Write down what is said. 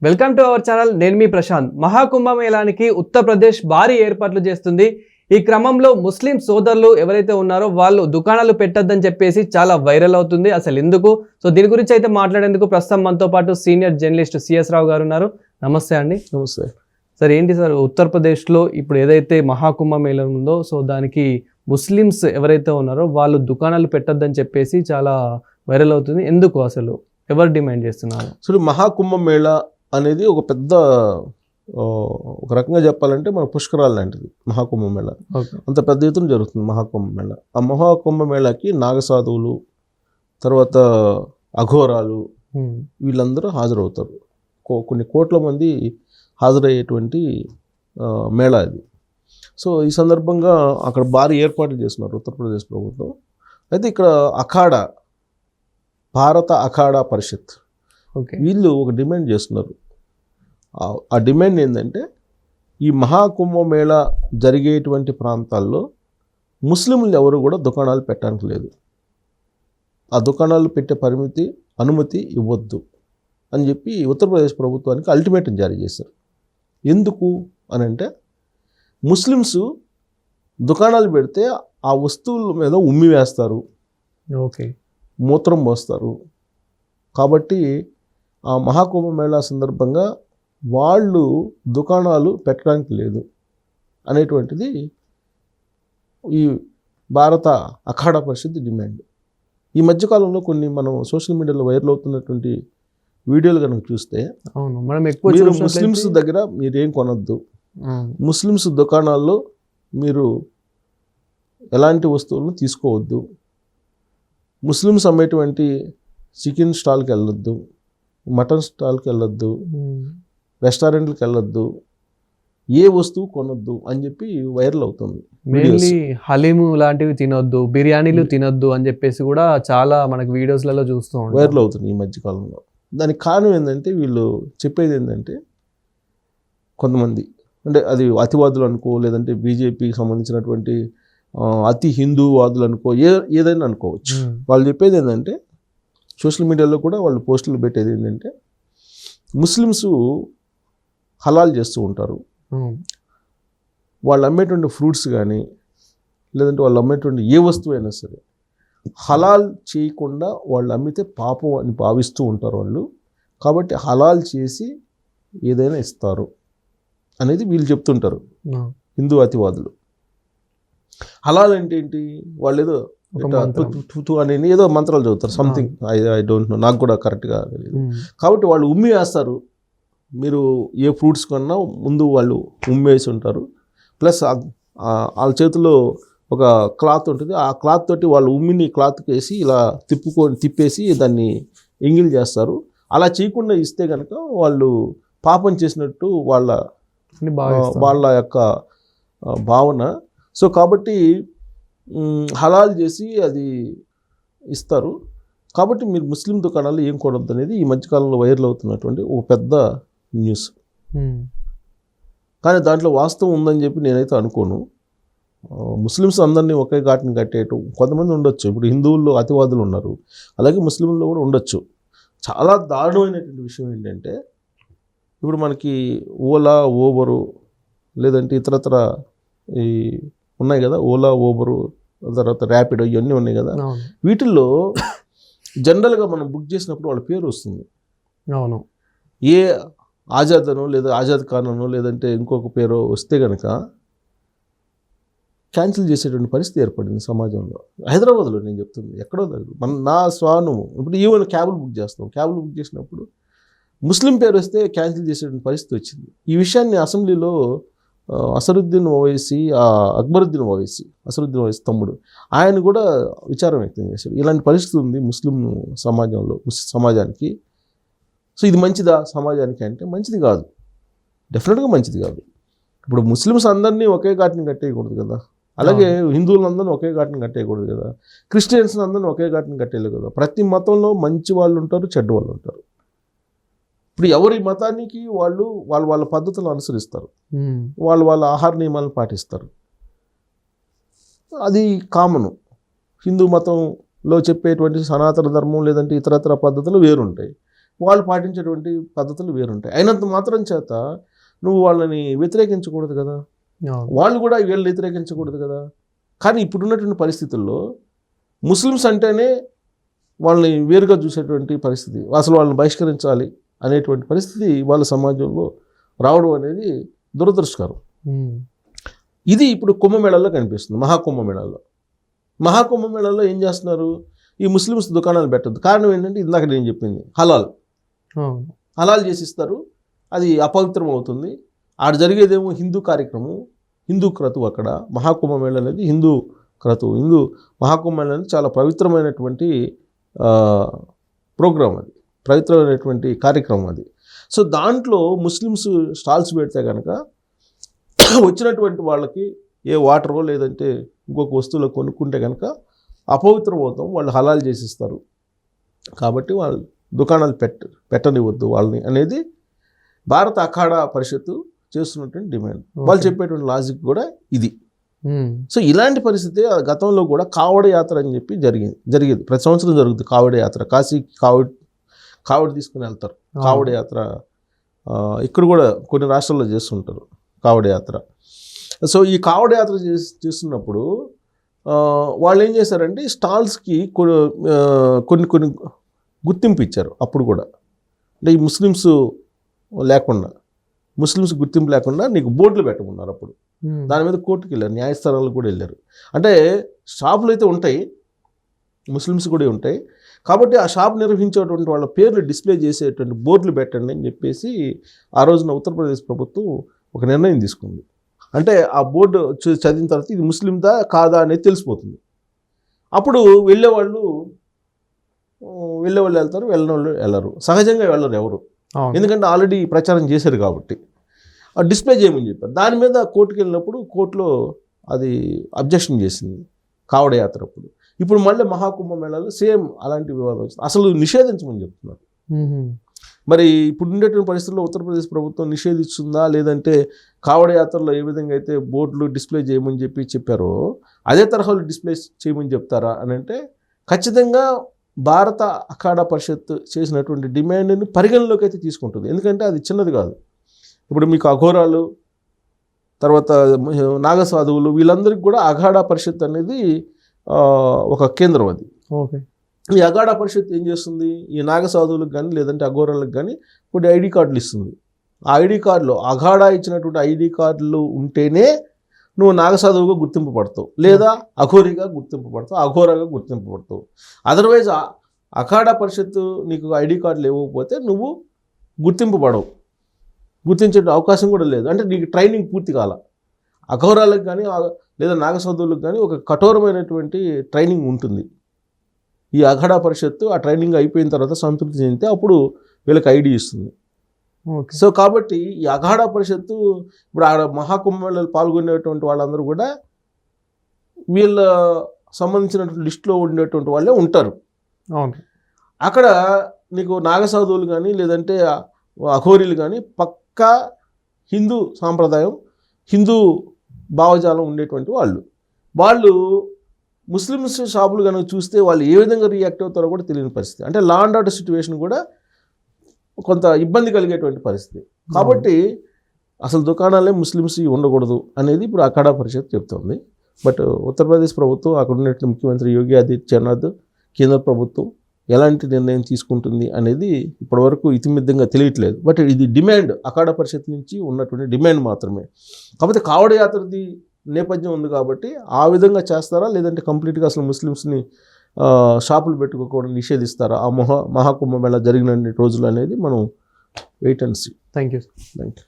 Welcome to our channel. నేను మీ ప్రశాంత్. మహాకుంభమేళానికి ఉత్తరప్రదేశ్ భారీ ఏర్పాట్లు చేస్తుంది. ఈ క్రమంలో ముస్లిం సోదరులు ఎవరైతే ఉన్నారో వాళ్ళు దుకాణాలు పెట్టొద్దని చెప్పేసి చాలా వైరల్ అవుతుంది. అసలు ఎందుకు? సో దీని గురించి అయితే మాట్లాడేందుకు ప్రస్తుతం మనతో పాటు సీనియర్ జర్నలిస్ట్ సిఎస్ రావు గారు ఉన్నారు. నమస్తే అండి. నమస్తే సార్. ఏంటి సార్, ఉత్తరప్రదేశ్లో ఇప్పుడు ఏదైతే మహాకుంభమేళం ఉందో సో దానికి ముస్లిమ్స్ ఎవరైతే ఉన్నారో వాళ్ళు దుకాణాలు పెట్టొద్దని చెప్పేసి చాలా వైరల్ అవుతుంది. ఎందుకు? అసలు ఎవరు డిమాండ్ చేస్తున్నారు? అసలు మహాకుంభమేళ అనేది ఒక పెద్ద ఒక రకంగా చెప్పాలంటే మన పుష్కరాలు లాంటిది మహాకుంభమేళ. అంత పెద్ద ఎత్తున జరుగుతుంది మహాకుంభమేళ. ఆ మహాకుంభమేళకి నాగసాధువులు, తర్వాత అఘోరాలు వీళ్ళందరూ హాజరవుతారు. కొన్ని కోట్ల మంది హాజరయ్యేటువంటి మేళా ఇది. సో ఈ సందర్భంగా అక్కడ భారీ ఏర్పాట్లు చేస్తున్నారు ఉత్తరప్రదేశ్ ప్రభుత్వం. అయితే ఇక్కడ అఖాడా, భారత అఖాడా పరిషత్ వీళ్ళు ఒక డిమాండ్ చేస్తున్నారు. ఆ డిమాండ్ ఏంటంటే ఈ మహాకుంభమేళ జరిగేటువంటి ప్రాంతాల్లో ముస్లింలు ఎవరు కూడా దుకాణాలు పెట్టడానికి లేదు. ఆ దుకాణాలు పెట్టే అనుమతి ఇవ్వద్దు అని చెప్పి ఉత్తరప్రదేశ్ ప్రభుత్వానికి అల్టిమేటం జారీ చేశారు. ఎందుకు అని అంటే ముస్లిమ్స్ దుకాణాలు పెడితే ఆ వస్తువుల మీద ఉమ్మి వేస్తారు, మూత్రం పోస్తారు. కాబట్టి ఆ మహాకుంభమేళా సందర్భంగా వాళ్ళు దుకాణాలు పెట్టడానికి లేదు అనేటువంటిది ఈ భారత అఖాడా పరిషత్ డిమాండ్. ఈ మధ్యకాలంలో కొన్ని మనం సోషల్ మీడియాలో వైరల్ అవుతున్నటువంటి వీడియోలు కనుక చూస్తే, మీరు ముస్లిమ్స్ దగ్గర మీరేం కొనొద్దు, ముస్లిమ్స్ దుకాణాల్లో మీరు ఎలాంటి వస్తువులను తీసుకోవద్దు, ముస్లిమ్స్ అమ్మేటువంటి చికెన్ స్టాల్కి వెళ్ళొద్దు, మటన్ స్టాల్కి వెళ్ళొద్దు, రెస్టారెంట్కి వెళ్ళొద్దు, ఏ వస్తువు కొనొద్దు అని చెప్పి వైరల్ అవుతుంది. మెయిన్లీ హలీము లాంటివి తినొద్దు, బిర్యానీలు తినొద్దు అని చెప్పేసి కూడా చాలా మనకు వీడియోస్లలో చూస్తూ వైరల్ అవుతుంది ఈ మధ్యకాలంలో. దానికి కారణం ఏంటంటే వీళ్ళు చెప్పేది ఏంటంటే, కొంతమంది అంటే అది అతివాదులు అనుకో, లేదంటే బీజేపీకి సంబంధించినటువంటి అతి హిందూవాదులు అనుకో, ఏదైనా అనుకోవచ్చు. వాళ్ళు చెప్పేది ఏంటంటే, సోషల్ మీడియాలో కూడా వాళ్ళు పోస్టులు పెట్టేది ఏంటంటే, ముస్లిమ్స్ హలాల్ చేస్తూ ఉంటారు. వాళ్ళు అమ్మేటువంటి ఫ్రూట్స్ కానీ, లేదంటే వాళ్ళు అమ్మేటువంటి ఏ వస్తువు అయినా సరే హలాల్ చేయకుండా వాళ్ళు అమ్మితే పాపం అని భావిస్తూ ఉంటారు వాళ్ళు. కాబట్టి హలాల్ చేసి ఏదైనా ఇస్తారు అనేది వీళ్ళు చెప్తుంటారు హిందూ అతివాదులు. హలాల్ అంటే ఏంటి? వాళ్ళు ఏదో అని ఏదో మంత్రాలు చదువుతారు, సంథింగ్ ఐ డోంట్ నో, నాకు కూడా కరెక్ట్గా తెలియదు. కాబట్టి వాళ్ళు ఉమ్మి వేస్తారు. మీరు ఏ ఫ్రూట్స్ కొన్నా ముందు వాళ్ళు ఉమ్మి వేసి ఉంటారు. ప్లస్ వాళ్ళ చేతిలో ఒక క్లాత్ ఉంటుంది. ఆ క్లాత్ తోటి వాళ్ళు ఉమ్మిని క్లాత్కి వేసి ఇలా తిప్పేసి దాన్ని ఎంగిల్ చేస్తారు. అలా చేయకుండా ఇస్తే కనుక వాళ్ళు పాపం చేసినట్టు వాళ్ళ యొక్క భావన. సో కాబట్టి హలాల్ చేసి అది ఇస్తారు. కాబట్టి మీరు ముస్లిం దుకాణాలు ఏం కొనొద్దు అనేది ఈ మధ్యకాలంలో వైరల్ అవుతున్నటువంటి ఒక పెద్ద న్యూస్. కానీ దాంట్లో వాస్తవం ఉందని చెప్పి నేనైతే అనుకోను. ముస్లిమ్స్ అందరినీ ఒకే ఘాటిని కట్టేయటం కొంతమంది ఉండొచ్చు. ఇప్పుడు హిందువుల్లో అతివాదులు ఉన్నారు, అలాగే ముస్లింల్లో కూడా ఉండొచ్చు. చాలా దారుణమైనటువంటి విషయం ఏంటంటే, ఇప్పుడు మనకి ఓలా, ఓబరు, లేదంటే ఇతరత్ర ఈ ఉన్నాయి కదా, ఓలా, ఓబరు, తర్వాత ర్యాపిడో, ఇవన్నీ ఉన్నాయి కదా. వీటిల్లో జనరల్గా మనం బుక్ చేసినప్పుడు వాళ్ళ పేరు వస్తుంది. అవును. ఏ ఆజాద్ అనో, లేదా ఆజాద్ ఖాన్ అనో, లేదంటే ఇంకొక పేరు వస్తే కనుక క్యాన్సిల్ చేసేటువంటి పరిస్థితి ఏర్పడింది సమాజంలో. హైదరాబాద్లో నేను చెప్తుంది, ఎక్కడో లేదు. నా స్వానుభవం. ఇప్పుడు ఈవెన్ క్యాబులు బుక్ చేస్తాం, క్యాబులు బుక్ చేసినప్పుడు ముస్లిం పేరు వస్తే క్యాన్సిల్ చేసేటువంటి పరిస్థితి వచ్చింది. ఈ విషయాన్ని అసెంబ్లీలో అసరుద్దీన్ ఓవైసీ, అక్బరుద్దీన్ ఓవైసీ, అసరుద్దీన్ ఓవైసీ తమ్ముడు, ఆయన కూడా విచారం వ్యక్తం చేశాడు. ఇలాంటి పరిస్థితి ఉంది ముస్లిం సమాజంలో, సమాజానికి. సో ఇది మంచిదా సమాజానికి అంటే మంచిది కాదు, డెఫినెట్గా మంచిది కాదు. ఇప్పుడు ముస్లిమ్స్ అందరినీ ఒకే ఘాటిని కట్టేయకూడదు కదా, అలాగే హిందువులందరినీ ఒకే ఘాటిని కట్టేయకూడదు కదా, క్రిస్టియన్స్ అందరినీ ఒకే ఘాటిని కట్టేయలేదు కదా. ప్రతి మతంలో మంచి వాళ్ళు ఉంటారు, చెడ్డ వాళ్ళు ఉంటారు. ఇప్పుడు ఎవరి మతానికి వాళ్ళ పద్ధతులు అనుసరిస్తారు, వాళ్ళ ఆహార నియమాలను పాటిస్తారు. అది కామను. హిందూ మతంలో చెప్పేటువంటి సనాతన ధర్మం లేదంటే ఇతరత్ర పద్ధతులు వేరుంటాయి. వాళ్ళు పాటించేటువంటి పద్ధతులు వేరుంటాయి. అయినంత మాత్రం చేత నువ్వు వాళ్ళని వ్యతిరేకించకూడదు కదా, వాళ్ళు కూడా వీళ్ళని వ్యతిరేకించకూడదు కదా. కానీ ఇప్పుడున్నటువంటి పరిస్థితుల్లో ముస్లిమ్స్ అంటేనే వాళ్ళని వేరుగా చూసేటువంటి పరిస్థితి, అసలు వాళ్ళని బహిష్కరించాలి అనేటువంటి పరిస్థితి వాళ్ళ సమాజంలో రావడం అనేది దురదృష్టకరం. ఇది ఇప్పుడు కుంభమేళాలో కనిపిస్తుంది. మహాకుంభమేళాలో ఏం చేస్తున్నారు, ఈ ముస్లిమ్స్ దుకాణాలు పెట్టద్దు. కారణం ఏంటంటే ఇందాక నేను చెప్పింది, హలాల్ చేసిస్తారు, అది అపవిత్రం అవుతుంది. ఆడ జరిగేదేమో హిందూ కార్యక్రమం, హిందూ క్రతువు. అక్కడ మహాకుంభమేళ అనేది హిందూ క్రతువు. మహాకుంభమేళ అనేది చాలా పవిత్రమైనటువంటి ప్రోగ్రాం, అది పవిత్రమైనటువంటి కార్యక్రమం అది. సో దాంట్లో ముస్లిమ్స్ స్టాల్స్ పెడితే కనుక వచ్చినటువంటి వాళ్ళకి ఏ వాటరో లేదంటే ఇంకొక వస్తువులు కొనుక్కుంటే కనుక అపవిత్రం అవుతాం, వాళ్ళు హలాల్ చేసిస్తారు. కాబట్టి వాళ్ళు దుకాణాలు పెట్టనివ్వద్దు వాళ్ళని అనేది భారత అఖాడా పరిషత్తు చేస్తున్నటువంటి డిమాండ్. వాళ్ళు చెప్పేటువంటి లాజిక్ కూడా ఇది. సో ఇలాంటి పరిస్థితి గతంలో కూడా కావడ యాత్ర అని చెప్పి జరిగేది. ప్రతి సంవత్సరం జరుగుతుంది కావడ యాత్ర. కాశీకి కావడ తీసుకుని వెళ్తారు. కావడ యాత్ర ఇక్కడ కూడా కొన్ని రాష్ట్రాల్లో చేస్తుంటారు కావడ యాత్ర. సో ఈ కావడ యాత్ర చేస్తున్నప్పుడు వాళ్ళు ఏం చేశారంటే స్టాల్స్కి కొన్ని గుర్తింపు ఇచ్చారు. అప్పుడు కూడా అంటే ఈ ముస్లిమ్స్ గుర్తింపు లేకుండా నీకు బోర్డులు పెట్టమన్నారు. అప్పుడు దాని మీద కోర్టుకి వెళ్ళారు, న్యాయస్థానాలకు కూడా వెళ్ళారు. అంటే షాపులు అయితే ఉంటాయి, ముస్లిమ్స్ కూడా ఉంటాయి, కాబట్టి ఆ షాప్ నిర్వహించేటువంటి వాళ్ళ పేర్లు డిస్ప్లే చేసేటువంటి బోర్డులు పెట్టండి అని చెప్పేసి ఆ రోజున ఉత్తరప్రదేశ్ ప్రభుత్వం ఒక నిర్ణయం తీసుకుంది. అంటే ఆ బోర్డు చదివిన తర్వాత ఇది ముస్లిందా కాదా అనేది తెలిసిపోతుంది. అప్పుడు వెళ్ళేవాళ్ళు వెళ్తారు, వెళ్ళని వాళ్ళు వెళ్ళరు. సహజంగా వెళ్ళరు ఎవరు, ఎందుకంటే ఆల్రెడీ ప్రచారం చేశారు కాబట్టి. డిస్ప్లే చేయమని చెప్పారు. దాని మీద కోర్టుకు వెళ్ళినప్పుడు కోర్టులో అది అబ్జెక్షన్ చేసింది కావడ యాత్ర అప్పుడు. ఇప్పుడు మళ్ళీ మహాకుంభమేళాలో సేమ్ అలాంటి వివాదం వచ్చింది. అసలు నిషేధించమని చెప్తున్నారు. మరి ఇప్పుడు ఉండేటువంటి పరిస్థితుల్లో ఉత్తరప్రదేశ్ ప్రభుత్వం నిషేధిస్తుందా, లేదంటే కావడ యాత్రలో ఏ విధంగా అయితే బోర్డులు డిస్ప్లే చేయమని చెప్పారో అదే తరహాలో డిస్ప్లే చేయమని చెప్తారా అని అంటే ఖచ్చితంగా భారత అఖాడా పరిషత్ చేసినటువంటి డిమాండ్ని పరిగణలోకి అయితే తీసుకుంటుంది. ఎందుకంటే అది చిన్నది కాదు. ఇప్పుడు మీకు అఘోరాలు, తర్వాత నాగసాధువులు, వీళ్ళందరికీ కూడా అఖాడా పరిషత్ అనేది ఒక కేంద్రం. అది ఈ అఖాడా పరిషత్ ఏం చేస్తుంది, ఈ నాగసాధువులకు కానీ లేదంటే అఘోరాలకు కానీ కొన్ని ఐడి కార్డులు ఇస్తుంది. ఆ ఐడి కార్డులో అఖాడా ఇచ్చినటువంటి ఐడి కార్డులు ఉంటేనే నువ్వు నాగసాధువుగా గుర్తింపబడతావు, లేదా అఘోరిగా గుర్తింపబడతావు, అఘోరాగా గుర్తింపబడతావు. అదర్వైజ్ అఖాడా పరిషత్తు నీకు ఐడి కార్డులు ఇవ్వకపోతే నువ్వు గుర్తింపబడవు, గుర్తించే అవకాశం కూడా లేదు. అంటే నీకు ట్రైనింగ్ పూర్తి కాల. అఘోరాలకు కానీ లేదా నాగసాధువులకు కానీ ఒక కఠోరమైనటువంటి ట్రైనింగ్ ఉంటుంది. ఈ అఖాడా పరిషత్తు ఆ ట్రైనింగ్ అయిపోయిన తర్వాత సంతృప్తి చెందితే అప్పుడు వీళ్ళకి ఐడి ఇస్తుంది. సో కాబట్టి ఈ అఖాడా పరిషత్తు ఇప్పుడు ఆ మహాకుంభమేళాలో పాల్గొనేటువంటి వాళ్ళందరూ కూడా వీళ్ళ సంబంధించినటువంటి లిస్టులో ఉండేటువంటి వాళ్ళే ఉంటారు. అక్కడ నీకు నాగసాధువులు కానీ లేదంటే అఘోరీలు కానీ పక్కా హిందూ సాంప్రదాయం, హిందూ భావజాలం ఉండేటువంటి వాళ్ళు ముస్లిమ్స్ షాపులు కనుక చూస్తే వాళ్ళు ఏ విధంగా రియాక్ట్ అవుతారో కూడా తెలియని పరిస్థితి. అంటే లా అండ్ ఆర్డర్ సిచ్యువేషన్ కూడా కొంత ఇబ్బంది కలిగేటువంటి పరిస్థితి. కాబట్టి అసలు దుకాణాలే ముస్లిమ్స్ ఉండకూడదు అనేది ఇప్పుడు అఖాడా పరిషత్ చెప్తుంది. బట్ ఉత్తరప్రదేశ్ ప్రభుత్వం, అక్కడ ఉన్నటువంటి ముఖ్యమంత్రి యోగి ఆదిత్యనాథ్, కేంద్ర ప్రభుత్వం ఎలాంటి నిర్ణయం తీసుకుంటుంది అనేది ఇప్పటివరకు ఇతిమిద్దంగా తెలియట్లేదు. బట్ ఇది డిమాండ్, అఖాడా పరిషత్ నుంచి ఉన్నటువంటి డిమాండ్ మాత్రమే. కాకపోతే కావడ యాత్రది నేపథ్యం ఉంది కాబట్టి ఆ విధంగా చేస్తారా, లేదంటే కంప్లీట్గా అసలు ముస్లిమ్స్ని షాపులు పెట్టుకోకుండా నిషేధిస్తారా ఆ మహాకుంభమేళా జరిగిన రోజులు అనేది మనం wait and see. Thank you.